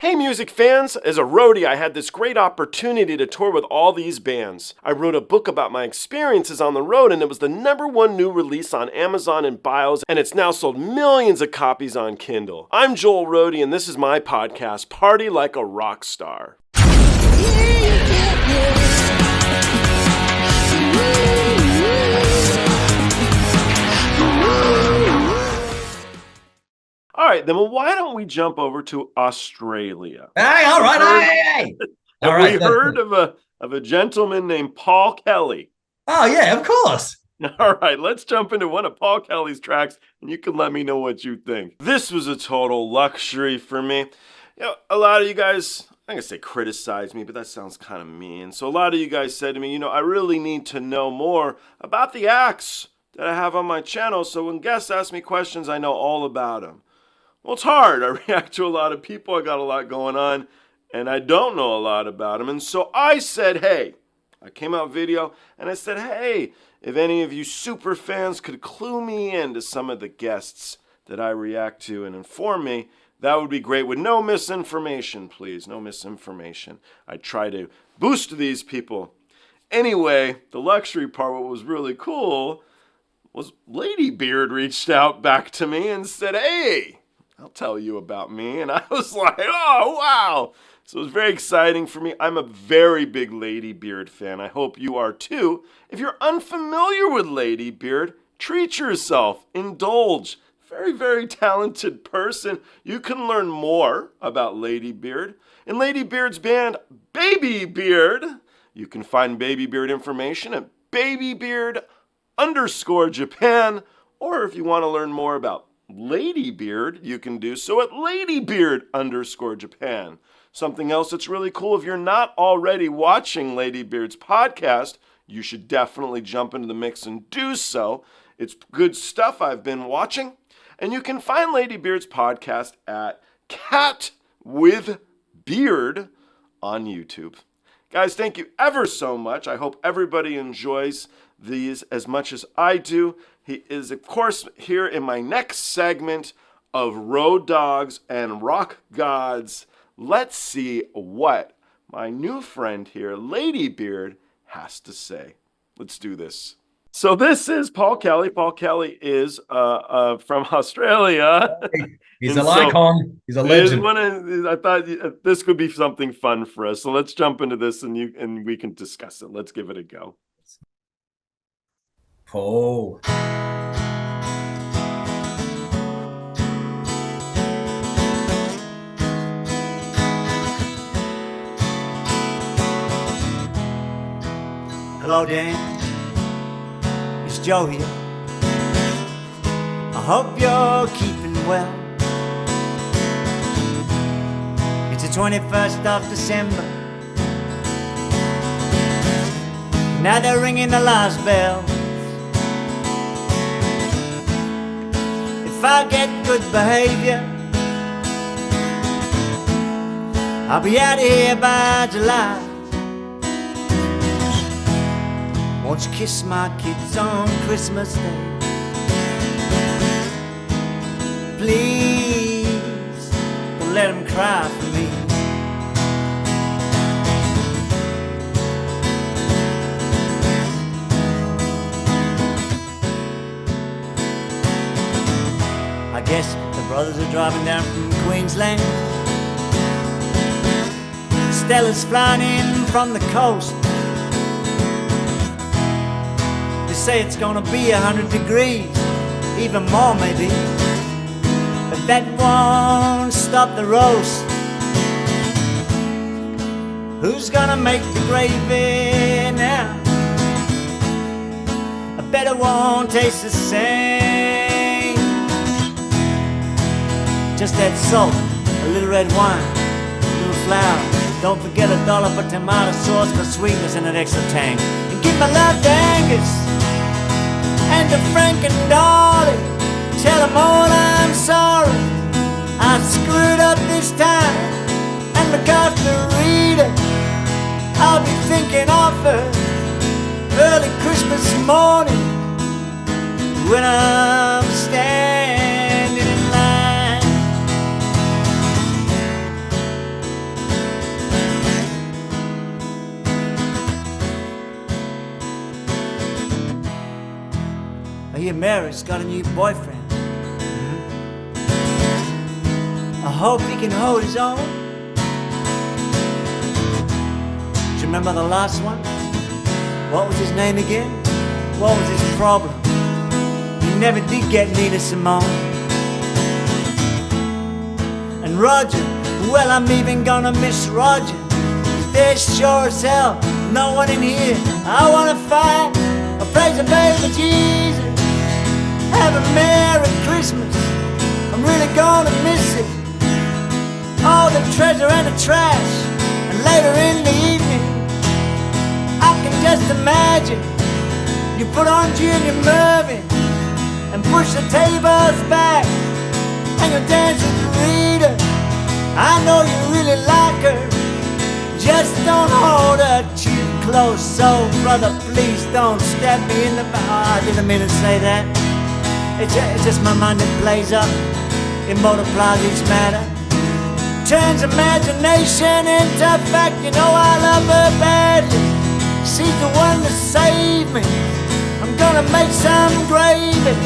Hey music fans, as a roadie I had this great opportunity to tour with all these bands. I wrote a book about my experiences on the road and it was the #1 new release on Amazon and Bios and it's now sold millions of copies on Kindle. I'm Joel Roadie and this is my podcast, Party Like a Rock Star. All right, then why don't we jump over to Australia? Hey, all right, hey. Have we heard of a gentleman named Paul Kelly? Oh, yeah, of course. All right, let's jump into one of Paul Kelly's tracks, and you can let me know what you think. This was a total luxury for me. You know, a lot of you guys, I'm going to say criticize me, but that sounds kind of mean. So a lot of you guys said to me, I really need to know more about the acts that I have on my channel, so when guests ask me questions, I know all about them. Well, it's hard. I react to a lot of people. I got a lot going on, and I don't know a lot about them. And so I said, hey, I came out video, and I said, hey, if any of you super fans could clue me in to some of the guests that I react to and inform me, that would be great. With no misinformation, please. No misinformation. I try to boost these people. Anyway, the luxury part, what was really cool, was Ladybeard reached out back to me and said, hey, I'll tell you about me. And I was like, oh, wow. So it was very exciting for me. I'm a very big Ladybeard fan. I hope you are too. If you're unfamiliar with Ladybeard, treat yourself, indulge. Very, very talented person. You can learn more about Ladybeard in Ladybeard's band, Babybeard. You can find Babybeard information at Babybeard_Japan. Or if you want to learn more about Ladybeard, you can do so at Ladybeard_Japan. Something else that's really cool, if you're not already watching Ladybeard's podcast, you should definitely jump into the mix and do so. It's good stuff I've been watching. And you can find Ladybeard's podcast at Cat with Beard on YouTube. Guys, thank you ever so much. I hope everybody enjoys these as much as I do. He is, of course, here in my next segment of Road Dogs and Rock Gods. Let's see what my new friend here, Ladybeard, has to say. Let's do this. So this is Paul Kelly. Paul Kelly is from Australia. He's an icon. He's a legend. I thought this could be something fun for us. So let's jump into this and we can discuss it. Let's give it a go. Paul. Hello, Dan. It's Joe here. I hope you're keeping well. It's the 21st of December. Now they're ringing the last bell. If I get good behavior, I'll be out of here by July. Won't you kiss my kids on Christmas Day? Please, don't let them cry for me. I guess the brothers are driving down from Queensland. Stella's flying in from the coast. They say it's gonna be 100 degrees, even more maybe. But that won't stop the roast. Who's gonna make the gravy now? I bet it won't taste the same. Just add salt, a little red wine, a little flour. Don't forget $1 for tomato sauce for sweetness and an extra tang. And give my love to Angus and to Frank and Dolly. Tell them all I'm sorry, I screwed up this time. And look after Rita, I'll be thinking of her early Christmas morning when I'm standing in line. I hear Mary's got a new boyfriend. I hope he can hold his own. Do you remember the last one? What was his name again? What was his problem? He never did get Nina Simone. And Roger, well, I'm even gonna miss Roger. There's sure as hell no one in here I wanna fight or praise the baby Jesus. Have a Merry Christmas, I'm really gonna miss it. All the treasure and the trash, and later in the evening I can just imagine you put on Junior Mervyn and push the tables back and you dance with Rita. I know you really like her, just don't hold her too close. So brother, please don't stab me in the back. Oh, I didn't mean to say that. It's just my mind that plays up. It multiplies each matter, turns imagination into fact. You know I love her badly, she's the one to save me. I'm gonna make some gravy,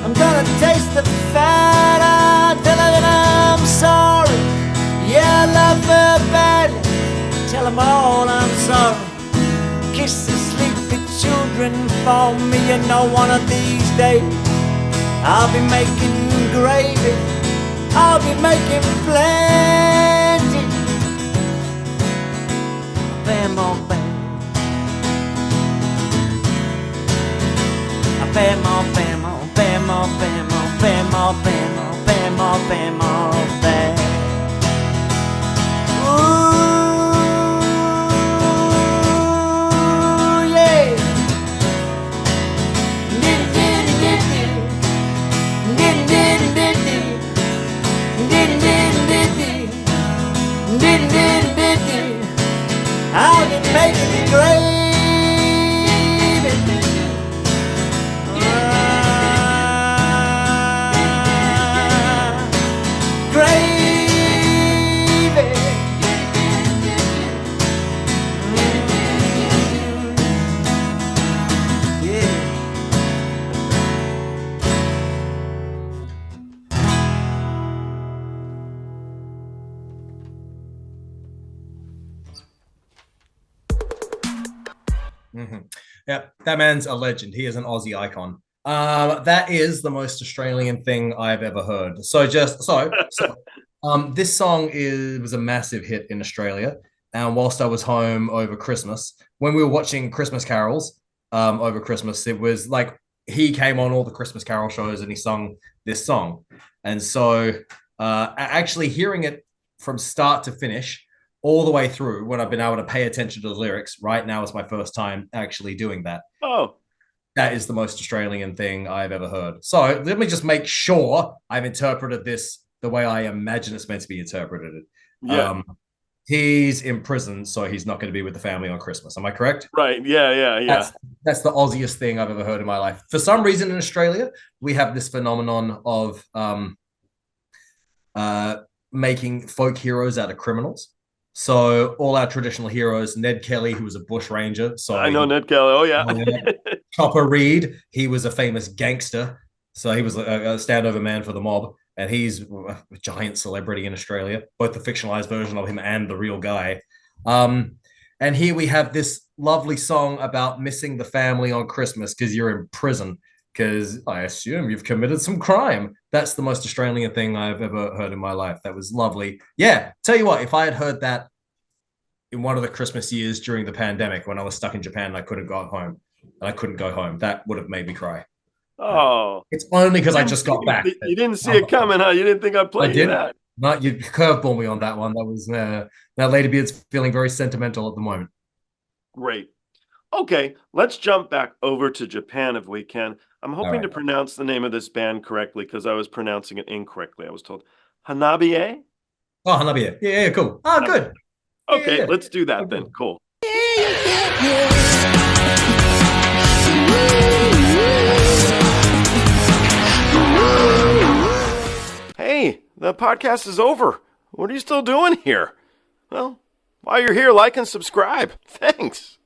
I'm gonna taste the fat. I'll tell her that I'm sorry. Yeah, I love her badly, tell them all I'm sorry. Kiss the sleepy children for me. You know one of these days I'll be making gravy, I'll be making plenty. Bam, oh, bam. Bam, oh, bam, oh, bam, oh, bam, oh, bam, oh, bam, oh, bam, oh, bam, oh, bam. Ooh, yeah. I'll be making it great. Yeah, that man's a legend. He is an Aussie icon. That is the most Australian thing I've ever heard. So this song was a massive hit in Australia. And whilst I was home over Christmas, when we were watching Christmas carols over Christmas, it was like he came on all the Christmas carol shows and he sung this song. And so actually hearing it from start to finish, all the way through, when I've been able to pay attention to the lyrics, right now is my first time actually doing that. Oh. That is the most Australian thing I've ever heard. So let me just make sure I've interpreted this the way I imagine it's meant to be interpreted. Yeah. He's in prison, so he's not going to be with the family on Christmas. Am I correct? Right. Yeah. That's the Aussiest thing I've ever heard in my life. For some reason in Australia, we have this phenomenon of making folk heroes out of criminals. So all our traditional heroes, Ned Kelly, who was a bushranger. So I know Ned Kelly. Oh, yeah. Chopper Reed, he was a famous gangster. So he was a standover man for the mob. And he's a giant celebrity in Australia, both the fictionalized version of him and the real guy. And here we have this lovely song about missing the family on Christmas because you're in prison, because I assume you've committed some crime. That's the most Australian thing I've ever heard in my life. That was lovely. Yeah, tell you what, if I had heard that in one of the Christmas years during the pandemic when I was stuck in Japan and I couldn't go home, that would have made me cry. Oh. It's only because I just got back. You didn't see it coming, huh? You didn't think I'd play that? No, you curveball me on that one. That was now Ladybeard's feeling very sentimental at the moment. Great. Okay, let's jump back over to Japan if we can. I'm hoping to pronounce the name of this band correctly because I was pronouncing it incorrectly. I was told Hanabiye? Oh, Hanabiye. Yeah, cool. Oh, good. Okay, let's do that then. Cool. Hey, the podcast is over. What are you still doing here? Well, while you're here, like and subscribe. Thanks.